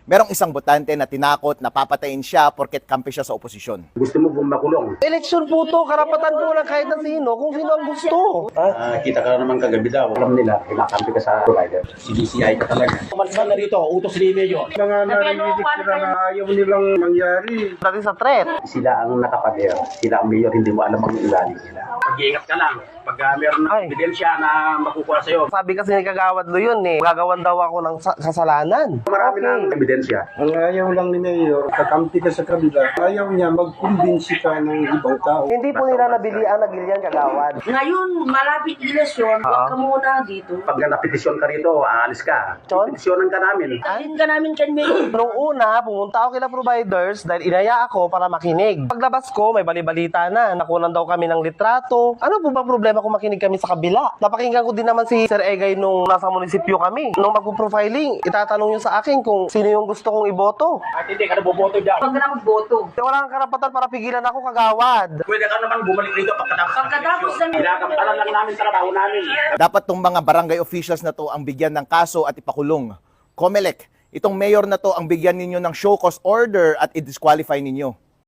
Merong isang botante na tinakot na papatayin siya porket kampi siya sa oposisyon. Gusto mo kung makulong? Eleksyon po to, karapatan po ng kahit na sino, kung sino ang gusto. Kita ka naman kagabi daw. Alam nila, kinakampi ka sa provider. CBCI ka talaga. Umalis ka na rito, utos ni Mayor. Mga narinig sila na ayaw nilang mangyari. Dati sa threat. Sila ang nakapader. Sila ang mayor, hindi mo alam ang ugali nila. Pag-iingat ka lang. Pag meron ng ebidensya na makukuha sa'yo. Sabi kasi ni Kagawad do yun eh, gagawan daw ako ng kasalanan. Marami ng ebidensya. Ang ayaw lang ni Mayor, kakampi ka sa kabila, ayaw niya mag-convince ka ng ibang tao. Hindi po nila nabili ang nagilian Kagawad. Ngayon, malapit eleksyon, huwag ka muna dito. Pag napetisyon ka rito, aalis ka. Chon? Petisyonan ka namin. Dalhin ka namin kay Mayor. Nung una, pumunta ako kila providers dahil inaya ako para makinig. Paglabas ko, may bali-balita na. Nakunan daw kami ng litrato. Ano po ba problema kung makinig kami sa kabila? Napakinggan ko din naman si Sir Egay nung nasa munisipyo kami. Nung magpo-profiling, itatanong niyo sa akin kung sino yung gusto kong iboto. At hindi ka na boboto dyan. Huwag ka na magboto. Wala kang karapatan para pigilan ako, Kagawad. Pwede ka naman bumalik rito Pagkatapos ng Ginagampanan lang namin trabaho namin. Dapat tong mga barangay officials na to ang bigyan ng kaso at ipakulong. COMELEC, itong mayor na to ang bigyan ninyo ng show cause order at i-disqualify ninyo.